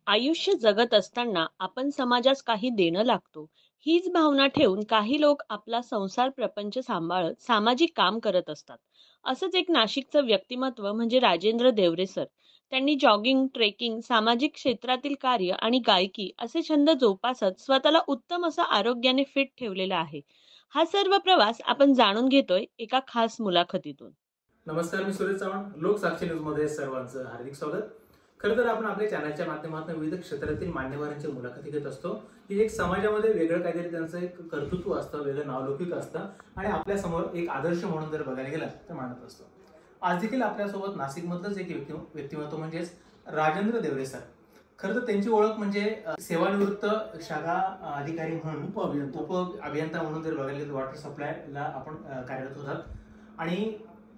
आयुष्य जगत असताना आपण समाजास काही देणं लागतो. हीच भावना ठेवून काही लोक आपला संसार प्रपंच सांभाळत सामाजिक काम करत असतात. असंच एक नाशिकचं व्यक्तिमत्व म्हणजे राजेंद्र देवरे सर. त्यांनी जॉगिंग, ट्रेकिंग, सामाजिक क्षेत्रातील कार्य आणि गायकी असे छंद जोपासत स्वतःला उत्तम असं आरोग्याने फिट ठेवलेला आहे. हा सर्व प्रवास आपण जाणून घेतोय एका खास मुलाखतीतून. नमस्कार, मी सुरेश चव्हाण. लोकसाक्षी न्यूजमध्ये सर्वांचं हार्दिक स्वागत. खरं तर आपण आपल्या चॅनलच्या माध्यमातून विविध क्षेत्रातील मान्यवरांची मुलाखती घेत असतो की एक समाजामध्ये वेगळं काहीतरी त्यांचं एक कर्तृत्व असतं, वेगळं नावलौकिक असतं आणि आपल्यासमोर एक आदर्श म्हणून जर बघायला गेला तर मानत असतो. आज देखील आपल्यासोबत नाशिकमधलंच एक व्यक्तिमत्व म्हणजेच राजेंद्र देवरे सर. खरं तर त्यांची ओळख म्हणजे सेवानिवृत्त शाखा अधिकारी म्हणून उप अभियंता म्हणून जर बघायला गेलं वॉटर सप्लायला आपण कार्यरत होतात आणि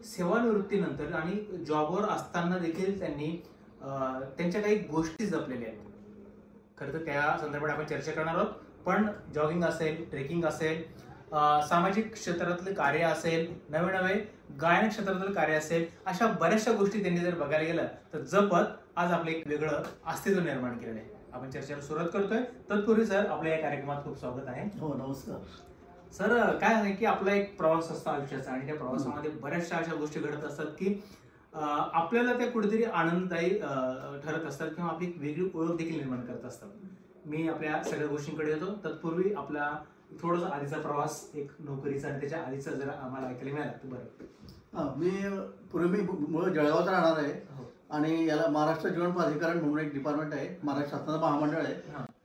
सेवानिवृत्तीनंतर आणि जॉबवर असताना देखील त्यांनी त्यांच्या काही गोष्टी जपलेल्या आहेत. खरं तर त्या संदर्भात आपण चर्चा करणार आहोत. पण जॉगिंग असेल, ट्रेकिंग असेल, सामाजिक क्षेत्रातले कार्य असेल, नवे नवे गायन क्षेत्रातलं कार्य असेल, अशा बऱ्याचशा गोष्टी त्यांनी जर बघायला गेलं तर जपत आज आपलं एक वेगळं अस्तित्व निर्माण केलेलं आहे. आपण चर्चेला सुरुवात करतोय. तत्पूर्वी सर, आपल्या या कार्यक्रमात खूप स्वागत आहे. हो, नमस्कार सर. काय आहे की आपला एक प्रवास असतो आयुष्याचा आणि त्या प्रवासामध्ये बऱ्याचशा अशा गोष्टी घडत असतात की आपल्याला त्या कुठेतरी आनंददायी ठरत असतात किंवा आपली एक वेगळी ओळख देखील निर्माण करत असतात. मी आपल्या सगळ्या गोष्टींकडे येतो. तत्पूर्वी आपला थोडासा आधीचा प्रवास एक नोकरीचा आणि त्याच्या आधीचा जरा आम्हाला ऐकायला मिळाला तर बरं. मी पूर्वी मूळ जळगावचा राहणार आहे आणि याला महाराष्ट्र जीवन प्राधिकरण म्हणून एक डिपार्टमेंट आहे, महाराष्ट्र शासनाचं महामंडळ आहे.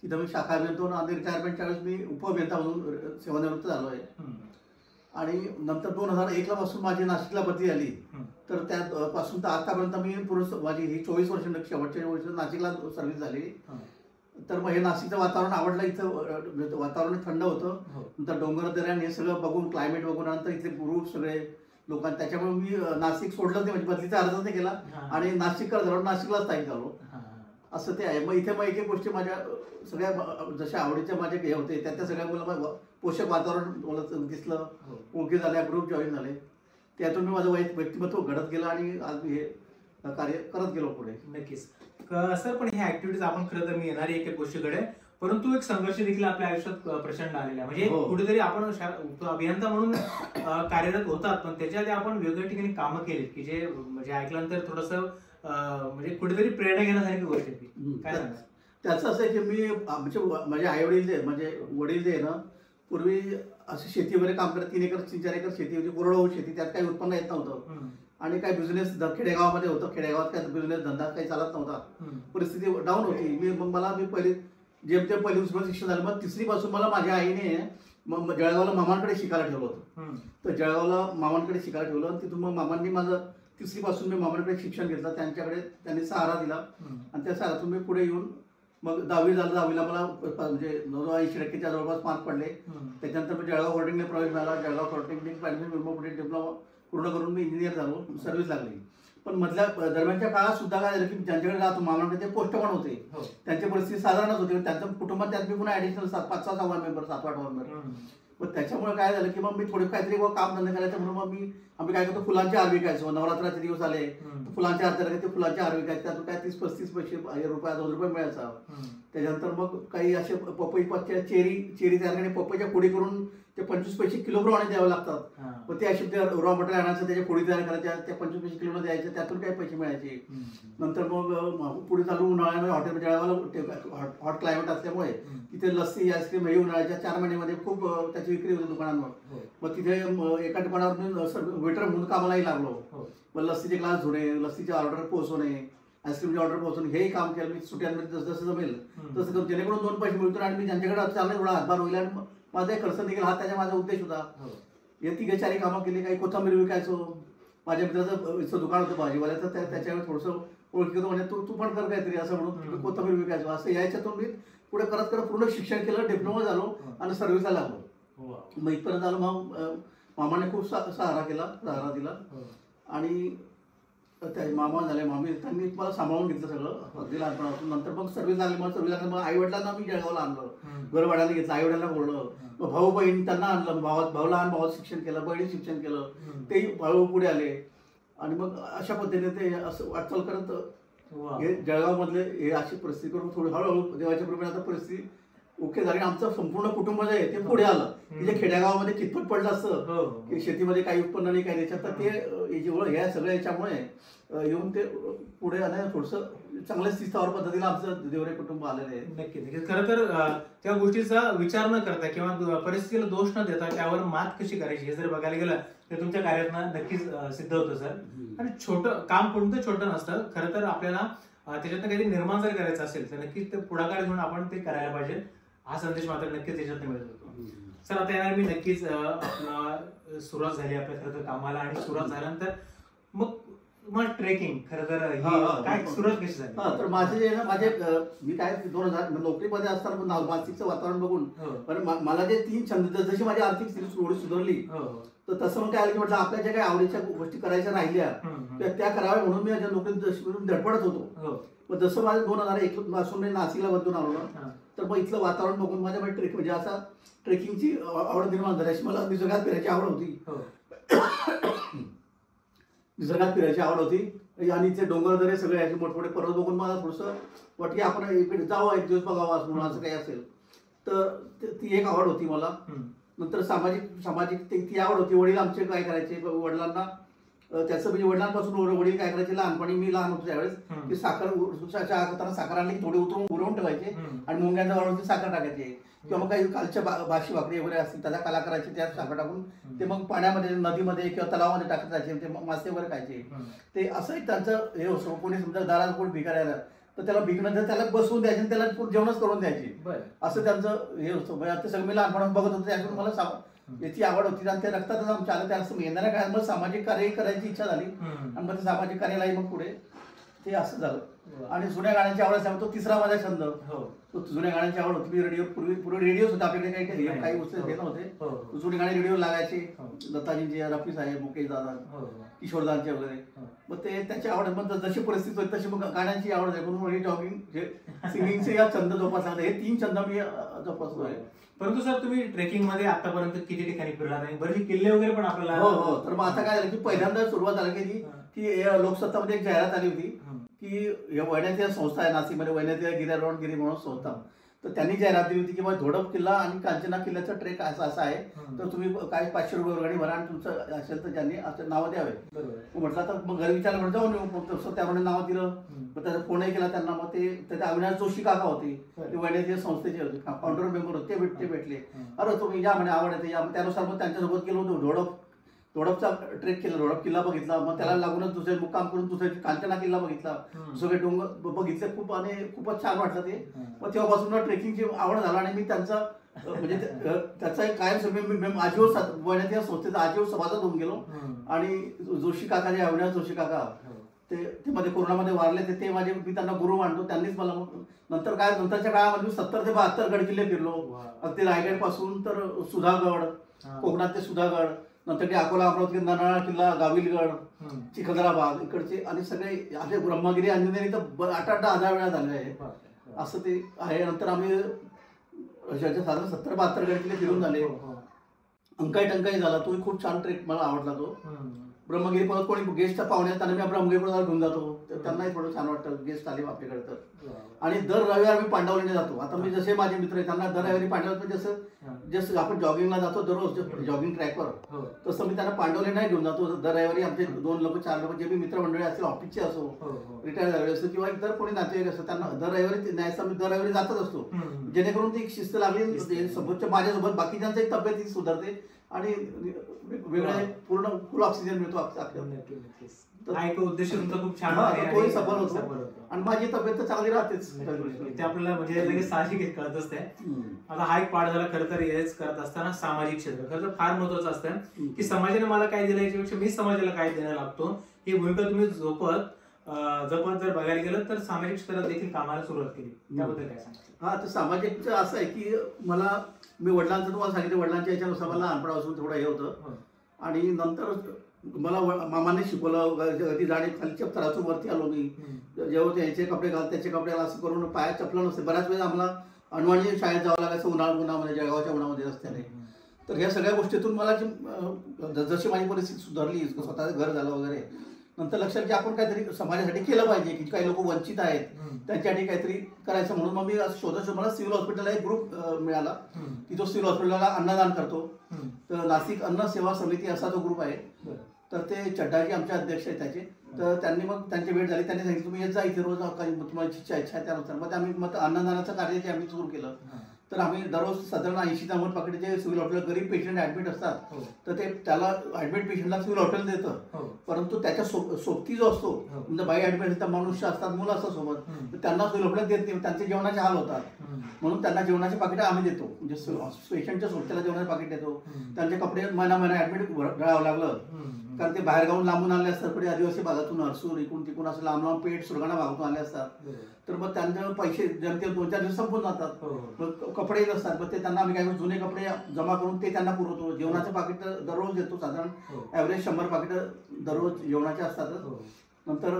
तिथं मी शाखा अभियंता आधी रिटायरमेंटच्या वेळेस मी उपअभियंता म्हणून सेवानिवृत्त झालो आहे. आणि नंतर 2001 पासून माझी नाशिकला बदली झाली. तर त्यापासून तर आतापर्यंत मी पूर्ण माझी ही 24 वर्ष शेवटच्या वर्ष नाशिकला सर्व्हिस झाली. तर मग हे नाशिकचं वातावरण आवडलं. इथं वातावरण थंड होतं. नंतर डोंगर दऱ्या हे सगळं बघून, क्लायमेट बघून, नंतर इथे ग्रुप सगळे लोकांना, त्याच्यामुळे मी नाशिक सोडलं नाही, म्हणजे बदलीचा अर्ज नाही केला आणि नाशिकला झालो, नाशिकलाच स्थायिक झालो. असं ते आहे. मग इथे मग एक एक गोष्टी माझ्या सगळ्या जशा आवडीच्या माझे हे होते त्या सगळ्या मला पोषक वातावरण मला दिसलं, ओळखी झाल्या, ग्रुप जॉईन झाले. त्यातून मी माझं व्यक्तिमत्व घडत गेलं आणि आज मी हे कार्य करत गेलो पुढे. नक्कीच सर. पण ह्या ऍक्टिव्हिटीज आपण खरं तर मी येणारी एक एक गोष्टीकडे, परंतु एक संघर्ष देखील आपल्या आयुष्यात प्रचंड आलेला आहे. म्हणजे कुठेतरी आपण अभियंता म्हणून कार्यरत होतात, पण त्याच्या आधी आपण वेगवेगळ्या ठिकाणी कामं केलीत की जे म्हणजे ऐकल्यानंतर थोडंसं म्हणजे कुठेतरी प्रेरणा घेण्यासारखी गोष्ट आहे. काय सांगा? त्याचं असं आहे की मी माझे आई वडील जे म्हणजे वडील जे आहे ना, पूर्वी अशी शेती वगैरे काम करत, 3 एकर 4 एकर शेती होती, कोरडवाहू शेती, त्यात काही उत्पन्न येत नव्हतं आणि काही बिझनेस खेडेगावामध्ये होतं. खेडेगावात काय बिझनेस धंदा काही चालत नव्हता, परिस्थिती डाऊन होती. मी पहिली जेमतेम पहिली दुसरं शिक्षण झालं. मग 3री पासून मला माझ्या आईने मग जळगावला मामांकडे शिकायला ठेवलं होतं. तर जळगावला मामांकडे शिकायला ठेवलं आणि तिथून मग मामांनी माझं 3री पासून मी मामांकडे शिक्षण घेतलं. त्यांच्याकडे त्यांनी सहारा दिला आणि त्या सहारातून मी पुढे येऊन मग 10वी झालं. 10वीला मला म्हणजे 80% जवळपास मार्क पडले. त्याच्यानंतर मी जळगाव पॉलिटेक्निकला प्रवेश मिळाला. जळगाव पॉलिटेक्निक डिप्लोमा पूर्ण करून मी इंजिनियर झालो, सर्व्हिस लागली. पण मधल्या दरम्यानच्या काळात सुद्धा काय झालं की ज्यांच्याकडे राहतो मामांकडे ते पोस्ट पण होते, त्यांची परिस्थिती साधारणच होती. त्यांच्या कुटुंबात त्यात मी पुन्हा ऍडिशनल 5-6 मेंबर, 7-8 मेंबर. मग त्याच्यामुळे काय झालं की मग मी थोडे काहीतरी काम धंदे करायचं म्हणून मग आम्ही काय करतो, फुलांचे हार विकायचो. नवरात्राचे दिवस आले फुलांचे हार तयार करायचे, फुलांचे हार विकायचे. त्यातून काय 30-35 पैसे रुपये, 2 रुपये मिळायचा. त्याच्यानंतर मग काही असे पपई चेरी तयार करणे, पपईच्या फोडी करून ते 25 पैसे किलोप्रमाणे द्यावे लागतात. मग ते असे रॉ मटेरियल आणायचं, त्याच्या फोडी तयार करायच्या, त्या 25 पैसे किलोला द्यायचे, त्यातून काही पैसे मिळायचे. नंतर मग पुढे चालू उन्हाळ्यामध्ये हॉटेल जळगावला हॉट क्लायमेट असल्यामुळे तिथे लस्सी, आईस्क्रीम हे उन्हाळ्याच्या 4 महिन्यामध्ये खूप त्याची विक्री होती दुकानांवर. मग तिथे एका दुकानावर मी वेटर म्हणून कामालाही लागलो. मग लस्सीचे ग्लास धुणे, लस्सीचे ऑर्डर पोहोचवणे, आईस्क्रीमची ऑर्डर पोहोचवणे, हेही काम केलं मी सुट्ट्यांमध्ये. जसं जमेल तसं करून जेणेकरून 2 पैसे मिळतो आणि मी ज्यांच्याकडे चालणे थोडा हातभार होईल आणि माझा एक खर्च निघेल, हा त्याच्या माझा उद्देश होता. हे 3-4 कामं केली. काही कोथिंबीर विकायचो. माझ्या मित्राचं दुकान होतं भाजीवाल्याचं, त्याच्यावर थोडंसं ओळखी होतं. म्हणजे तू पण कर काहीतरी असं म्हणून कोथिंबीर विकायचो. असं याच्यातून मी पुढे करत करत पूर्ण शिक्षण केलं, डिप्लोमा झालो आणि सर्व्हिसला लागलो. मग इथपर्यंत आलो. मग मामाने खूप सहारा दिला आणि त्या मामा झाले, मामी, त्यांनी मला सांभाळून घेतलं सगळं अगदी लहानपणापासून. नंतर मग सर्व्हिस लागली. मग आई वडिलांना मी जळगावला आणलं, घर भाड्याने घेतलं, आई वडिलांना बोललं. मग भाऊ बहीण त्यांना आणलं, भाऊ लहान भावाचं शिक्षण केलं, बहिणी शिक्षण केलं, तेही भाऊ पुढे आले आणि मग अशा पद्धतीने ते असं वाटचाल करत वा. हे जळगाव मधले हे अशी परिस्थिती करून थोडी हळूहळू देवाच्या कृपेने आता परिस्थिती ओके झाली. आमचं संपूर्ण कुटुंब जे आहे ते पुढे आलं की जे खेड्यागावामध्ये कितपत पडलं असतं हो. की शेतीमध्ये काही उत्पन्न नाही काही त्याच्यात, तर ते जेवढं ह्या सगळ्या याच्यामुळे येऊन ते पुढे आलं थोडंसं चांगल्या शिस्तावर पद्धतीने आमचं देवरे कुटुंब आलेलं आहे. नक्की नक्की. खरं तर त्या गोष्टीचा विचार न करता किंवा परिस्थितीला दोष न देता त्यावर मात कशी करायची हे जर बघायला गेलं तर तुमच्या कार्यातनं नक्कीच सिद्ध होतं सर. आणि छोटं काम कोणतं छोटं नसतं. खरं तर आपल्याला त्याच्यातनं काहीतरी निर्माण जर करायचं असेल तर नक्कीच ते पुढाकार घेऊन आपण ते करायला पाहिजे. हा संदेश मात्र नक्कीच त्याच्यातनं मिळत होतो. सर आता येणार मी नक्कीच आपला सुरुवात झाली आपल्या खरं तर कामाला आणि सुरुवात झाल्यानंतर मग ट्रेकिंग खरं तर काय सुरुवात कशी झाली? तर माझे जे आहे ना माझे मी काय 2000 नोकरीमध्ये असताना पण नाशिकचं वातावरण बघून पण मला जे 3 छंद जशी माझी आर्थिक स्थिती थोडी सुधारली तर तसं मग काय आलं की म्हटलं आपल्या ज्या काही आवडीच्या गोष्टी करायच्या राहिल्या त्या कराव्या म्हणून मी माझ्या नोकरीत धडपडत होतो. मग जसं माझं 2001 पासून मी नाशिकला बदलून आलो ना तर मग इथलं वातावरण बघून माझ्यामध्ये ट्रेक म्हणजे असा ट्रेकिंगची आवड निर्माण झाली. अशी मला निसर्गात फिरायची आवड होती. निसर्गात फिरायची आवड होती आणि ते डोंगर दरे सगळे याचे मोठमोठे पर्वत बघून मला थोडंसं वाटतं की आपण इकडे जावं एक दिवस बघावं असं म्हणून असं काही असेल तर ती एक आवड होती मला. नंतर सामाजिक ती आवड होती. वडील आमचे काय करायचे वडिलांना त्याचं म्हणजे वडिलांपासून वडील काय करायचे लहानपणी मी लहान होतो त्यावेळेस की साखर चहा करताना साखर आणली थोडी उतरून ठेवायचे आणि मुंग्यांच्या वाळून साखर टाकायचे किंवा मग काही कालच्या भाशी भाकरी वगैरे असतील त्याला कला करायची त्यात साखर टाकून ते मग पाण्यामध्ये नदीमध्ये किंवा तलावामध्ये टाकत जायचे ते मासे वगैरे खायचे. ते असं एक त्यांचं हे होतं. कोणी समजा दारात कोणी भिकाऱ्याला तर त्याला भिकणं तर त्याला बसवून द्यायचे आणि त्याला जेवणच करून द्यायचे असं त्यांचं हे होतं. म्हणजे ते सगळं मी लहानपणात बघत होतो त्यातून मला याची आवड होती आणि ते रक्तातच आमच्या आलं. त्याला येणाऱ्या काळात मग सामाजिक कार्य करायची इच्छा झाली आणि मग ते सामाजिक कार्यालाही मग पुढे ते असं झालं. आणि जुन्या गाण्यांची आवड असल्यामुळे तो तिसरा माझा छंद. तो जुन्या गाण्यांची आवड होती. मी रेडिओ पूर्वी रेडिओच होते आपल्याकडे काही गोष्टी हे नव्हते. जुने गाणे रेडिओ लागायचे लताजींचे रफी साहेब मुकेश दादा किशोरदांचे वगैरे. मग ते त्याची आवड मग जशी परिस्थिती होती तशी मग गाण्यांची आवड आहे म्हणून हे जॉगिंग सिंगिंगचे या छंद जोपासला. हे 3 छंद मी जोपासलो आहे. परंतु सर तुम्ही ट्रेकिंग मध्ये आतापर्यंत किती ठिकाणी फिरला आणि बरेचसे किल्ले वगैरे पण आपल्याला. हो. तर मग आता काय झालं की पहिल्यांदा सुरुवात झाली की लोकसत्तामध्ये एक जाहिरात आली होती की वैद्यकीय संस्था आहे नाशिकमध्ये वैद्यकीय गिर्यारोहणगिरी म्हणून संस्था. तर त्यांनी जाहिरात दिली होती की मग धोडप किल्ला आणि कांचना किल्ल्याचा ट्रेक असा आहे तर तुम्ही काय 500 रुपये वर्गणी भरा आणि तुमचं असेल तर ज्यांनी असं नावं द्यावे. म्हटलं तर मग घरी विचारलं म्हणून जाऊन त्यामुळे नाव दिलं. मग त्याचा फोनही केला त्यांना. मग ते त्याच्या अविनाश जोशी काका होते ते वैद्यकीय संस्थेचे होते फाउंडर मेंबर होते ते भेटले. अरे तुम्ही या म्हणे आवड येते या. त्यानुसार मग त्यांच्यासोबत गेलो होतो. धोडपचा ट्रेक केला. धोडप किल्ला बघितला. मग त्याला लागूनच दुसरे मुक्काम करून दुसरे कांचना किल्ला बघितला. सगळे डोंगर बघितले खूप आणि खूपच छान वाटलं ते. मग तेव्हापासून ट्रेकिंगची आवड झाला आणि मी त्यांचा म्हणजे त्याचा एक कायम आजीवर वैद्यकीय संस्थेचा आजीवर सभासद होऊन गेलो. आणि जोशी काका जे अविनाश जोशी काका ते मध्ये कोरोनामध्ये वारले ते माझे मी त्यांना गुरु मानतो. त्यांनीच मला नंतरच्या काळामध्ये 70 ते 72 गड किल्ले फिरलो. अगदी रायगड पासून तर सुधागड कोकणात ते सुधागड नंतर ते अकोला अमरावती नरनाळा किल्ला गाविलगड चिखलदराबाद इकडचे आणि सगळे असे ब्रह्मगिरी अंजनेरी तर 8-10 वेळा झाले आहे असं ते आहे. नंतर आम्ही साधारण 70-72 गड किल्ले फिरून झाले. अंकाई टंकाई झाला तोही खूप छान ट्रेक मला आवडला तो. ब्रह्मगिरी परत कोणी गेस्टच्या पाहुण्यात त्यांना मी ब्रह्मगिरी परत घेऊन जातो तर त्यांनाही थोडं छान वाटतं गेस्ट आले आपल्याकडे तर. आणि दर रविवार मी पांडवलीने जातो. आता मी जसे माझे मित्र आहेत त्यांना दर रविवारी पांडवलीत जसं आपण जॉगिंगला जातो दररोज जॉगिंग ट्रॅकवर तसं मी त्यांना पांडवलीने घेऊन जातो. दर रविवारी आमचे 2 लोक 4 लोक जे मी मित्रमंडळी असतील ऑफिसचे असो रिटायर झालेले असो किंवा इतर कोणी नातेवाईक असतो त्यांना दर रविवारी न्यायचा मी दर रविवारी जातच असतो. जेणेकरून ती एक शिस्त लागली सोबतच्या माझ्यासोबत बाकीच्यांचा एक तब्येत सुधारते आणि वेगळे पूर्ण फुल ऑक्सिजन मिळतो. उद्देश तुमचा खूप छान तोही सफल होतो आणि माझी तब्येत तर चांगली राहतेच. ते आपल्याला म्हणजे लगेच साहजिक कळत असते. आता हा एक पाठ झाला. खरं तर हेच करत असताना सामाजिक क्षेत्र खरं तर फार महत्वाचं असतं की समाजाने मला काय दिलं याच्यापेक्षा मी समाजाला काय देणं लागतो ही भूमिका तुम्ही जपत जर बघायला गेलं तर सामाजिक क्षेत्रात देखील कामाला सुरुवात केली. त्याबद्दल काय सांगता? हा तर सामाजिकचं असं आहे की मी वडिलांचं तुम्हाला सांगितलं वडिलांच्या याच्यानुसार मला लहानपणापासून थोडं हे होतं आणि नंतर मला मामाने शिकवलं ती जाणे खाली थरातून वरती आलो मी जेव्हा याचे कपडे घाल त्याचे कपडे असं करून पायात चपलं नसते. बऱ्याच वेळेस आम्हाला अनवाणी शाळेत जावं लागायचं उन्हामध्ये जळगावच्या उन्हामध्ये रस्त्याने. तर ह्या सगळ्या गोष्टीतून मला जशी माझी परिस्थिती सुधारली स्वतःचं घर झालं वगैरे नंतर लक्षात की आपण काहीतरी समाजासाठी केलं पाहिजे, की काही लोक वंचित आहेत त्यांच्यासाठी काहीतरी करायचं. म्हणून मग मी शोधत मला सिव्हिल हॉस्पिटलला एक ग्रुप मिळाला की जो सिव्हिल हॉस्पिटलला अन्नदान करतो. तर नाशिक अन्न सेवा समिती असा तो ग्रुप आहे. तर ते चड्डाजी आमचे अध्यक्ष आहेत त्याचे. तर त्यांनी मग त्यांची भेट झाली. त्यांनी सांगितलं तुम्ही येत जा इथे रोज, काही तुम्हाला इच्छा आहे त्यानुसार. मग आम्ही मग अन्नदानाचं कार्य जे आम्ही सुरू केलं. तर आम्ही दररोज साधारण 80 ते 90 पाकिट जे सिव्हिल हॉस्पिटल गरीब पेशंट ऍडमिट असतात तर ते त्याला ऍडमिट पेशंटला सिव्हिल हॉस्पिटल देतं. परंतु त्याच्या सोबती जो असतो म्हणजे बाई ऍडमिट असतात, मनुष्य असतात, मुलं असतात सोबत, तर त्यांना सिव्हिल हॉस्पिटल देत नाही. त्यांचे जेवणाचे हाल होतात. म्हणून त्यांना जेवणाचे पाकिट आम्ही देतो. म्हणजे पेशंटच्या सोबतीला जेवणाचे पाकिट देतो. त्यांचे कपडे महिना ऍडमिट राहावं लागलं कारण ते बाहेर गावून लांबून आले असतात. पुढे आदिवासी भागातून हरसूर इकडून तिकडून असं लांब लांब पेठ सुरगाणा भागातून आले असतात. तर मग त्यांचे पैसे जनते 2-4 दिवस संपून जातात. मग कपडे नसतात. मग ते त्यांना आम्ही काय जुने कपडे जमा करून ते त्यांना पुरवतो. जेवणाचे पाकिट दररोज देतो. साधारण ॲव्हरेज 100 पाकिट दररोज जेवणाचे असतातच. नंतर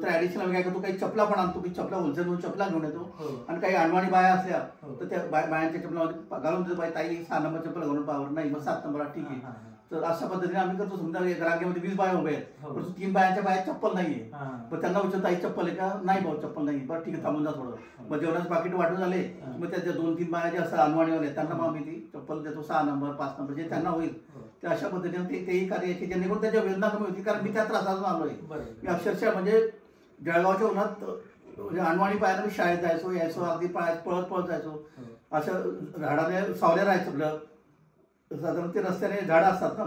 ऍडिशनल आम्ही काय करतो, काही चपला पण आणतो. की चपला होलसेल म्हणून चपला घेऊन येतो. आणि काही अनवाणी बाया असल्या तर त्या बायांच्या चपला घालून देतो. बाई ताई 6 नंबर चप्पल घालून पावर नाही, मग 7 नंबर ठीक आहे. तर अशा पद्धतीने आम्ही करतो. समजा रांगेमध्ये 20 बाया उभे आहेत, परंतु 3 बायांच्या बाया चप्पल नाहीये. पण त्यांना विचारतो ताई चप्पल आहे का? नाही भाऊ चप्पल नाही. बरं ठीक आहे थांबून जा थोडं. मग जेवणाचं पाकिट वाटून झाले मग त्या 2-3 बाया जे असतात अनवाणीवाले त्यांना मग आम्ही ती चप्पल देतो. 6 नंबर 5 नंबर जे त्यांना होईल ते अशा पद्धतीने तेही कार्य याचे जेणेकरून त्याच्या वेदना कमी होती. कारण मी त्या त्रासातून आलोय. मी अक्षरशः म्हणजे जळगावच्या उन्हात म्हणजे अनवाणी पायाला मी शाळेत जायचो यायचो. अगदी पळत पळत जायचो. अशा झाडाने सावल्या राहायचं आपलं. साधारण ते रस्त्याने झाडं असतात ना.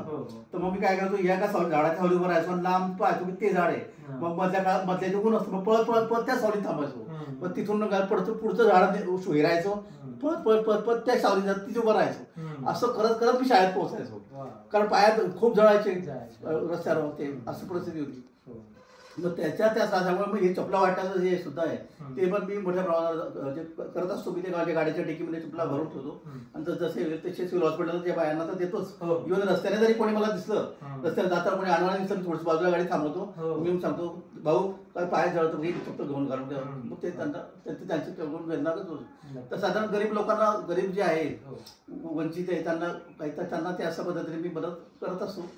तर मग मी काय करतो, या का झाडाच्या सावलीवर राहायचो आणि लांब पाहायचो की ते झाड आहे. मग मधल्याचे ऊन असतं. मग पळत पळत पळत त्या सावलीत थांबायचो. मग तिथून पडतो पुढचं झाड हिरायचो. पळत पळत पळत पळत त्या सावलीत जात तिथे उभं राहायचो. असं करत करत मी शाळेत पोहोचायचो. कारण पायात खूप जळायचे रस्त्यावर ते असं परिस्थिती होती. मग त्या त्रासामुळे मग हे चपला वाटण्याचं जे सुद्धा आहे ते पण मी मोठ्या प्रमाणात जे करत असतो. मी ते गाडीच्या टेकीमध्ये चपला भरून ठेवतो. आणि जसे तसे सिव्हिल हॉस्पिटलच्या बायांना तर देतोच. इव्हन रस्त्याने जरी कोणी मला दिसलं, रस्त्याने जाता कोणी आणणार दिसलं, थोडंसं बाजूला गाडी थांबवतो. मी सांगतो भाऊ काय पाय जळतो हे चप्पल घेऊन घालून द्या. मग ते त्यांची वेदना करतो. तर साधारण गरीब लोकांना, गरीब जे आहे वंचित आहे त्यांना ते अशा पद्धतीने मी मदत करत असतो.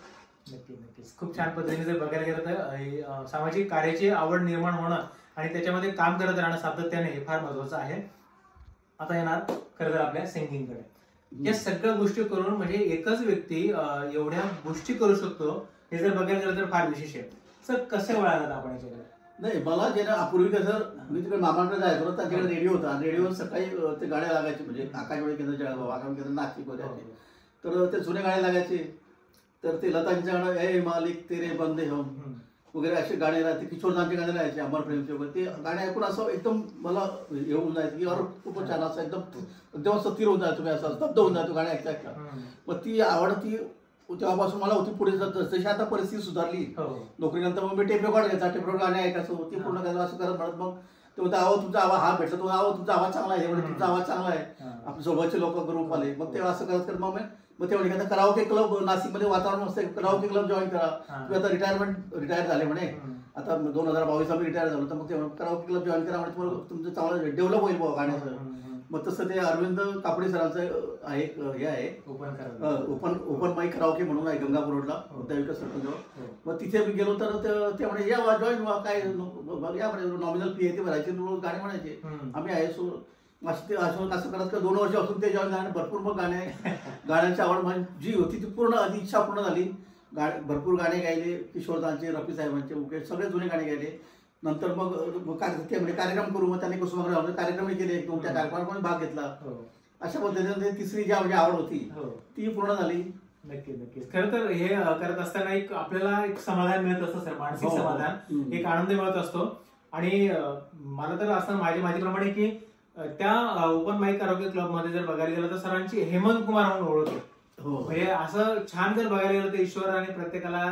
नक्कीच खूप छान पद्धतीने जर बघायला गेलं तर सामाजिक कार्याची आवड निर्माण होणं आणि त्याच्यामध्ये काम करत राहणं सातत्याने हे फार महत्वाचं आहे. आता येणार खरं तर आपल्या सिंगिंगकडे. या सगळ्या गोष्टी करून म्हणजे एकच व्यक्ती एवढ्या गोष्टी करू शकतो हे जर बघायला गेलं तर फार विशेष आहे. सर कसे वळालात आपण याच्याकडे? नाही मला जे ना पूर्वी कसं मी तिकडे मामाकडे जायचो ना, त्यांच्याकडे रेडिओ होता. रेडिओवर सकाळी ते गाड्या लागायचे म्हणजे आकाशवाणी केंद्र जळगाव, आकाशवाणी केंद्र नाशिक वगैरे. तर ते जुने गाणे लागायचे. तर ते लतांचे गाणं ए मालिक तेरे बंदे हम वगैरे असे गाणे राहते. किशोरदांचे गाणे राहायचे अमर प्रेमचे वगैरे. ते गाणे ऐकून असं एकदम मला हे होऊन जायचं की अरे खूपच छान असं एकदम स्थिर होऊन जायचो. मी असं स्तब्ध होऊन जातो गाणे ऐकता ऐकता. मग ती आवड ती तेव्हापासून मला होती. पुढे जशी आता परिस्थिती सुधारली नोकरीनंतर मग मी टेप रेकॉर्ड घ्यायचा. टेप रेकॉर्ड गाणे ऐकायचो. ती पूर्ण करायचं असं करत म्हणत मग ते म्हणतो अहो तुमचा आवाज हा भेटला. तो अहो तुमचा आवाज चांगला आहे. म्हणजे तुमचा आवाज चांगला आहे. आपल्या सोबतचे लोक ग्रुप आले. मग ते असं करत करत मग ते म्हणे कराओके क्लब नाशिकमध्ये वातावरण मस्त आहे. कराओके क्लब जॉईन करा. तुम्ही आता रिटायर झाले म्हणे. आता 2022 आम्ही रिटायर झालो. तर मग ते कराओके क्लब जॉईन करा म्हणजे तुमचं चांगलं डेव्हलप होईल बाबा गाण्याचं. मग तसं ते अरविंद कापडी सरांचं एक हे आहे ओपन माईक कराओके म्हणून आहे गंगापूर रोडला उद्याविका सर्कलजवळ. मग तिथे मी गेलो तर ते म्हणे या जॉईन काय या म्हणे नॉमिनल फी आहे ते भरायचे. रोज गाणे म्हणायचे. आम्ही आहे सो असं करत 2 वर्ष असून ते जॉईन झाले. भरपूर मग गाण्यांची आवड म्हणजे जी होती ती पूर्ण आधी इच्छा पूर्ण झाली. भरपूर गाणे गायले. किशोरदांचे, रफी साहेबांचे वगैरे सगळे जुने गाणे गायले. नंतर मग ते म्हणजे कार्यक्रम करू. मग त्यांनी कुसुमाग्रह कार्यक्रमही केले. 2 त्या कार्यक्रमात भाग घेतला. अशा पद्धतीने तिसरी जी आवड होती ती पूर्ण झाली. नक्कीच. खरं तर हे करत असताना एक आपल्याला एक समाधान मिळत असतं सर, मानसिक समाधान, एक आनंद मिळत असतो. आणि मला तर असं माझ्याप्रमाणे की त्या ओपन माईक कराओके क्लब मध्ये जर बघायला गेलं तर सरांची हेमंत कुमार म्हणून ओळख आहे. म्हणजे असं छान जर बघायला गेलं तर ईश्वराने प्रत्येकाला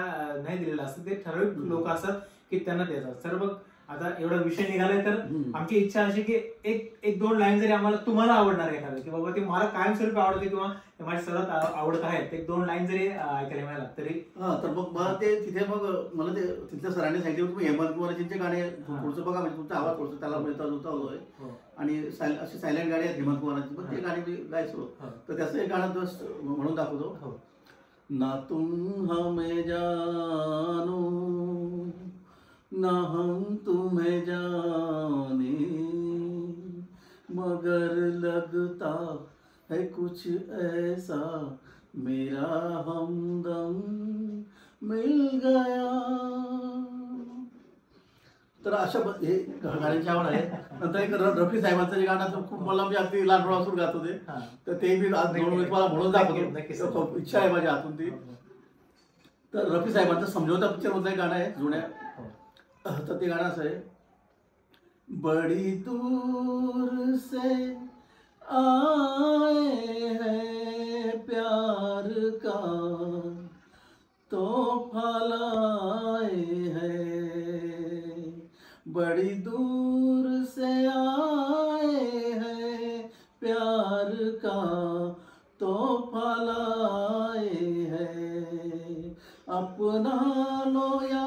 नाही दिलेलं असतं. ते ठराविक लोक असतात की त्यांना देतात. सर बघ आता एवढा विषय निघालाय तर आमची इच्छा अशी की एक 2 लाईन जरी आम्हाला तुम्हाला आवडणार एखादं की बाबा ते मला कायमस्वरूपी आवडते किंवा माझ्या सर्वात आवडत आहेत, एक 2 लाईन जरी ऐकायला मिळाला तरी. तर मग मला ते तिथे मग मला ते तिथल्या सरांनी सांगितलं तुम्ही हेमंत कुमारजींचे गाणे पुढचं बघा म्हणजे तुमचा आवाज थोडंसं त्याला मिळता जुळता होतोय. आणि असे सायलेंट गाणे आहेत हेमंत कुमारांची. पण ते गाणे मी गायचो. तर त्याचं एक गाणं म्हणून दाखवतो. ना तुम हमें जानो ना हम तुम्हें जाने, मगर लगता है कुछ ऐसा मेरा हमदम मिल गया. तर अशा हे गाण्यांची आवड आहे. नंतर एक रफी साहेबांचं जे गाणं आहे, खूप मला म्हणजे अगदी लहानपणापासून गात होते. हा. तर ते मी आज नक्की. मला म्हणून नक्कीच. दाखवतो. खूप इच्छा आहे माझ्या हातून ती. तर रफी साहेबांचं समझौता पिक्चर मधलं एक गाणं आहे जुन्या. तर ते गाणं असं आहे, बड़ी दूर से आए हैं प्यार का तोहफा लाए हैं, बड़ी दूर से आए हैं प्यार का तोहफा लाए हैं, अपना लो या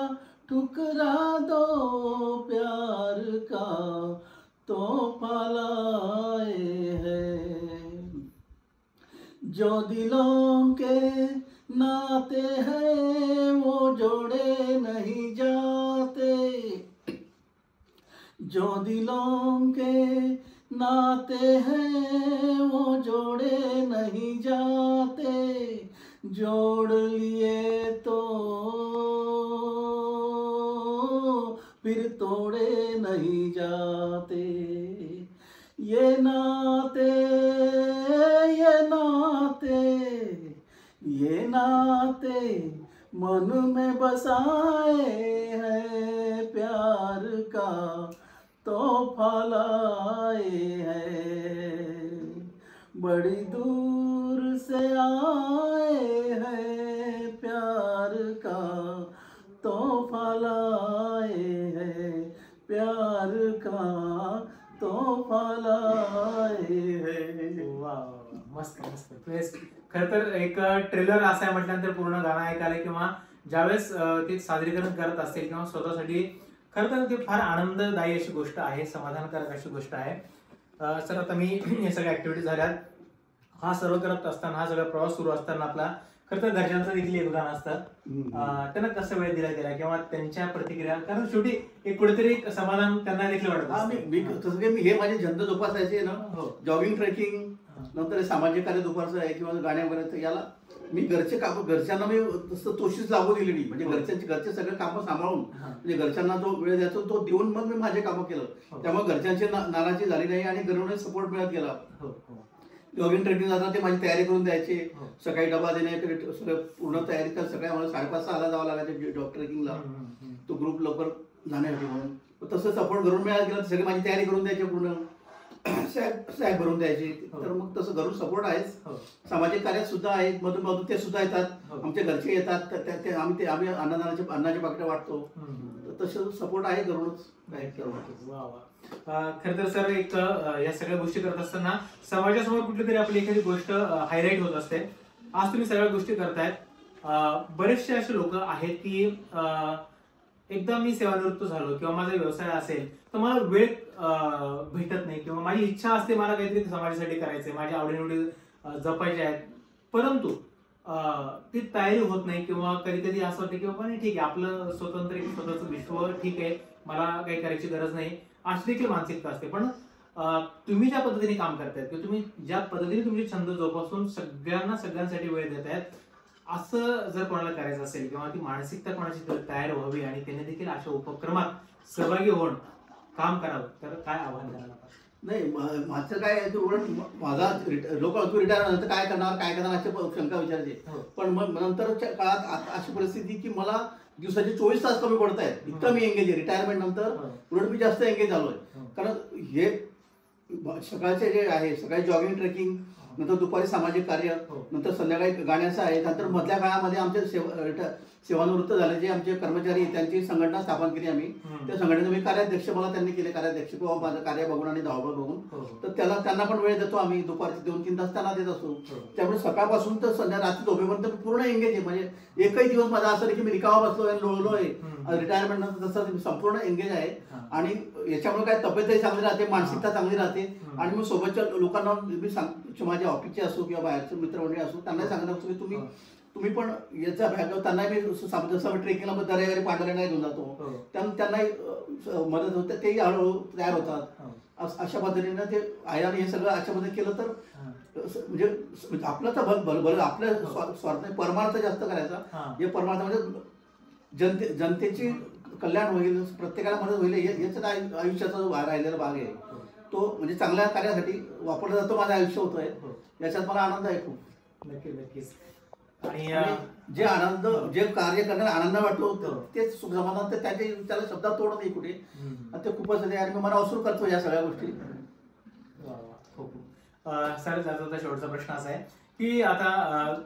ठुकरा दो प्यार का तोहफा लाए हैं, जो दिलों के नाते हैं वो जोड़े नहीं जाते, जो दिलों के नाते हैं वो जोड़े नहीं जाते, जोड़ लिए तो फिर तोड़े नहीं जाते, ये नाते ये नाते ये नाते मन में बसाए हैं प्यार का तोहफा लाए हैं, बड़ी दूर से आए हैं प्यार का तोहफा लाए हैं, प्यार का तोहफा लाए हैं. वा मस्त मस्त. बेस्ट. खरं तर एक ट्रेलर असं आहे म्हटल्यानंतर पूर्ण गाणं ऐकायला किंवा ज्यावेळेस ते सादरीकरण करत असतील किंवा स्वतःसाठी खरं तर ते फार आनंददायी अशी गोष्ट आहे, समाधानकारक अशी गोष्ट आहे. सर आता मी हे सगळ्या ऍक्टिव्हिटी झाल्यात, हा सर्व करत असताना हा सगळा प्रवास सुरू असताना आपला खरं तर घरच्यांचं देखील योगदान असतं. त्यांना कसं वेळ दिला गेला किंवा त्यांच्या प्रतिक्रिया, कारण शेवटी एक कुठेतरी एक समाधान त्यांना देखील वाटत हा, असतं. मी तसं काही मी हे माझे छंद जोपासायचे ना, हो. जॉगिंग, ट्रेकिंग, नंतर हे सामाजिक कार्य जोपासायचं आहे किंवा गाण्या वगैरे. याला मी घरच्यांना मी तसं तोशीच लागू दिली नाही. म्हणजे घरचे सगळे कामं सांभाळून म्हणजे घरच्यांना जो वेळ द्यायचो तो देऊन मग मी माझे कामं केलं. त्यामुळे घरच्यांची नाराजी झाली नाही आणि घरून सपोर्ट मिळत गेला. जॉगिंग, ट्रेकिंग जाताना ते माझी तयारी करून द्यायचे. सकाळी डबा देणे, सगळं पूर्ण तयारी कर. सगळ्या मला 5:30-6ला जावं लागायचं जॉब ट्रेकिंगला, तो ग्रुप लवकर जाण्यासाठी म्हणून. तसं सपोर्ट घरून मिळायला गेला. सगळी माझी तयारी करून द्यायची, पूर्ण सॅग भरून द्यायची. तर मग तसं घरून सपोर्ट आहेच. सामाजिक कार्यात सुद्धा आहेत, मधून मधून ते सुद्धा येतात. आमच्या घरचे येतात, आम्ही अन्नाच्या पाकिटं वाटतो. तसं सपोर्ट आहे घरूनच. खर तर सर एक या सगळ्या गोष्टी करत असताना समाजासमोर कुठली तरी आपली एखादी गोष्ट हायलाईट होत असते. आज तुम्ही सगळ्या गोष्टी करतायत. बरेचसे असे लोक आहेत की एकदा मी सेवानिवृत्त झालो किंवा माझा व्यवसाय असेल तर मला वेळ भेटत नाही किंवा माझी इच्छा असते मला काहीतरी समाजासाठी करायचंय, माझ्या आवडीनिवडी जपायच्या आहेत, परंतु ती तयारी होत नाही किंवा कधी कधी असं वाटतं की बाबा नाही ठीक आहे, आपलं स्वतंत्र एक स्वतःचं विश्व ठीक आहे, मला काही करायची गरज नाही, अशी देखील मानसिकता असते. पण तुम्ही ज्या पद्धतीने काम करतायत किंवा तुम्ही ज्या पद्धतीने तुमचे छंद जोपासून सगळ्यांसाठी वेळ देत आहेत, असं जर कोणाला करायचं असेल किंवा ती मानसिकता कोणाची तयार व्हावी आणि त्याने देखील अशा उपक्रमात सहभागी होऊन काम करावं, तर काय आव्हान द्यायला पाहिजे? नाही, माझं काय आहे, उलट माझा लोक तू रिटायर नंतर काय करणार असे शंका विचारायचे. पण मग नंतरच्या काळात अशी परिस्थिती की मला दिवसाचे 24 तास कमी पडत आहेत. इतकं मी एंगेज आहे. रिटायरमेंट नंतर उलट मी जास्त एंगेज झालोय. कारण हे सकाळचे जे आहे, सकाळी जॉगिंग, ट्रेकिंग, नंतर दुपारी सामाजिक कार्य, नंतर संध्याकाळी गाण्याचं आहे. नंतर मधल्या काळामध्ये आमचे सेवानिवृत्त झाले जे आमचे कर्मचारी त्यांची संघटना स्थापन केली आम्ही. त्या संघटनेचे मी कार्याध्यक्ष मला त्यांनी केले कार्याध्यक्ष किंवा माझं कार्य बघून आणि धावपळ बघून. तर त्यांना पण वेळ देतो आम्ही. दुपारचे 2-3 तास त्यांना देत असतो. त्यामुळे सकाळपासून तर रात्री झोपेपर्यंत पूर्ण एंगेज आहे. म्हणजे एकही दिवस माझा असं नाही की मी रिकामा बसलोय लोळलोय. रिटायरमेंट नंतर तसं संपूर्ण एंगेज आहे. आणि याच्यामुळे काय तब्येतही चांगली राहते, मानसिकता चांगली राहते. आणि मग सोबतच्या लोकांना मी सांगतो, माझ्या ऑफिसचे असो किंवा बाहेरचे मित्रमंडळी असो, त्यांना सांगत असतो की तुम्ही तुम्ही पण याचा भाग त्यांना मी जसं ट्रेकिंगला दर्यावरी पांढऱ्या नाही घेऊन जातो हो. त्यांनाही मदत होते, तेही हळूहळू तयार होतात. हो. अशा पद्धतीने ते आहे. आणि हे सगळं अशा पद्धतीने केलं तर हा. म्हणजे आपलं तर भलं आपल्या स्वार्थ नाही, परमार्थ जास्त करायचा. हा. हे परमार्थ म्हणजे जनतेची कल्याण होईल, प्रत्येकाला मदत होईल, याच आयुष्याचा राहिलेला भाग आहे. तो म्हणजे चांगल्या कार्यासाठी वापरला जातो. माझं आयुष्य होतोय, याच्यात मला आनंद आहे खूप. नक्कीच. आणि जे आनंद, जे कार्य करण्यात आनंद वाटतो तेच सुख समाधान, तर त्याला शब्दात तोड नाही कुठे. आणि ते खूपच आहे. आणि मी मला असूर करतो या सगळ्या गोष्टी. सर, त्याचा शेवटचा प्रश्न असा आहे की आता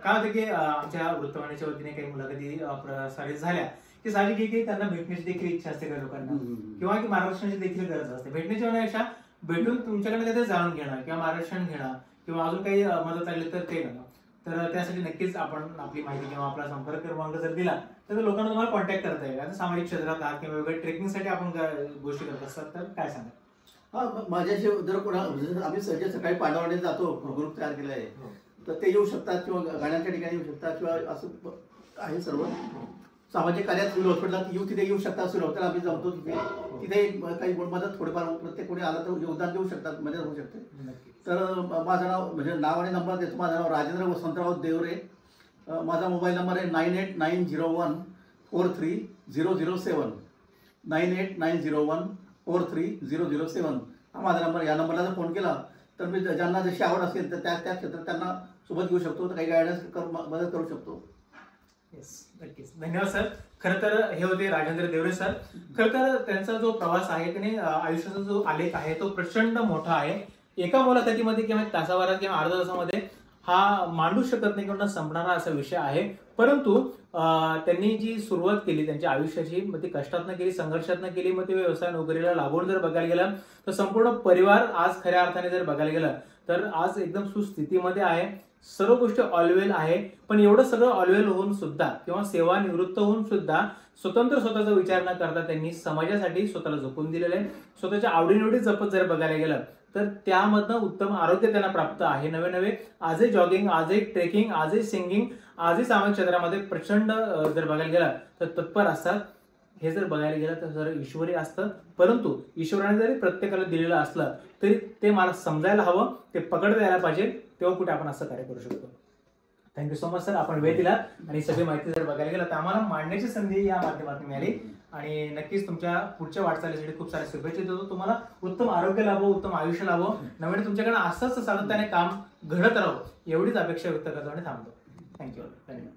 काय होतं की आमच्या वृत्तवाहिनीच्या वतीने काही मुलाखती प्रसारित झाल्या की साहजिक की त्यांना भेटण्याची देखील इच्छा असते काही लोकांना, किंवा की मार्गदर्शनाची देखील गरज असते. भेटण्याची होण्यापेक्षा भेटून तुमच्याकडे काहीतरी जाणून घेणं किंवा मार्गदर्शन घेणं किंवा अजून काही मदत लागली तर ते घेणं. तर त्यासाठी नक्कीच आपण आपली माहिती किंवा आपला संपर्क क्रमांक जर दिला तर लोकांना तुम्हाला कॉन्टॅक्ट करता येईल. आता सामाजिक क्षेत्रात आहात किंवा वेगवेगळ्या ट्रेकिंगसाठी आपण गोष्टी करत असतात, तर काय सांगा? माझ्याशी जर कोणा आम्ही सकाळी पांडवाडीत जातो, ग्रुप तयार केला आहे, तर ते येऊ शकतात किंवा गाण्याच्या ठिकाणी येऊ शकतात किंवा असं आहे. सर्व सामाजिक कार्यात सिव्हिल हॉस्पिटलात तिथे येऊ शकतात. सिव्हिल हॉस्पिटल आम्ही जमतो तिथे काही मदत थोडीफार प्रत्येक कोणी आलं तर योगदान देऊ शकतात, मदत होऊ शकते. तर माझं नाव म्हणजे नाव आणि नंबर देतो. माझं नाव राजेंद्र वसंतराव देवरे. माझा मोबाईल नंबर आहे 9890143007 9890143007. हा माझा नंबर. या नंबरला जर फोन केला तर मी ज्यांना जशी आवड असेल तर त्या क्षेत्रात त्यांना सोबत घेऊ शकतो, तर काही गायडन्स मदत करू शकतो. नक्कीच. धन्यवाद सर. खरं तर हे होते राजेंद्र देवरे सर. खरं तर त्यांचा जो प्रवास आहे त्याने आयुष्याचा जो आलेख आहे तो प्रचंड मोठा आहे. एका मुलाखतीमध्ये किंवा तासाभरात किंवा अर्ध्या तासामध्ये हा मांडू शकत नाही किंवा संपणारा असा विषय आहे. परंतु त्यांनी जी सुरुवात केली त्यांच्या आयुष्याची, मग ती कष्टातनं केली, संघर्षातनं केली, मग ते व्यवसाय नोकरीला लागून जर बघायला गेलं तर संपूर्ण परिवार आज खऱ्या अर्थाने जर बघायला गेलं तर आज एकदम सुस्थितीमध्ये आहे. सर्व गोष्टी ऑलवेल आहे. पण एवढं सगळं ऑलवेल होऊन सुद्धा किंवा सेवानिवृत्त होऊन सुद्धा स्वतंत्र स्वतःचा विचार न करता त्यांनी समाजासाठी स्वतःला झोकून दिलेलं आहे. स्वतःच्या आवडीनिवडी जपत जर बघायला गेलं तर त्यामधनं उत्तम आरोग्य त्यांना प्राप्त आहे. नवे नवे आजही जॉगिंग, आजही ट्रेकिंग, आजही सिंगिंग, आजही सामाजिक क्षेत्रामध्ये प्रचंड जर बघायला गेलं तर तत्पर असतात. हे जर बघायला गेलं तर जर ईश्वरी असतं, परंतु ईश्वराने जरी प्रत्येकाला दिलेलं असलं तरी ते मला समजायला हवं, ते पकडता यायला पाहिजे, तेव्हा कुठे आपण असं कार्य करू शकतो. थँक्यू सो मच सर, आपण वेळ दिला आणि सगळी माहिती जर बघायला गेलं तर आम्हाला मांडण्याची संधी या माध्यमातून मिळाली. आणि नक्कीच तुमच्या पुढच्या वाटचालीसाठी खूप साऱ्या शुभेच्छा देतो. तुम्हाला उत्तम आरोग्य लाभो, उत्तम आयुष्य लाभो, नवीन तुमच्याकडे असंच सातत्याने काम घडत राहो एवढीच अपेक्षा व्यक्त करतो आणि थांबतो. थँक्यू. धन्यवाद.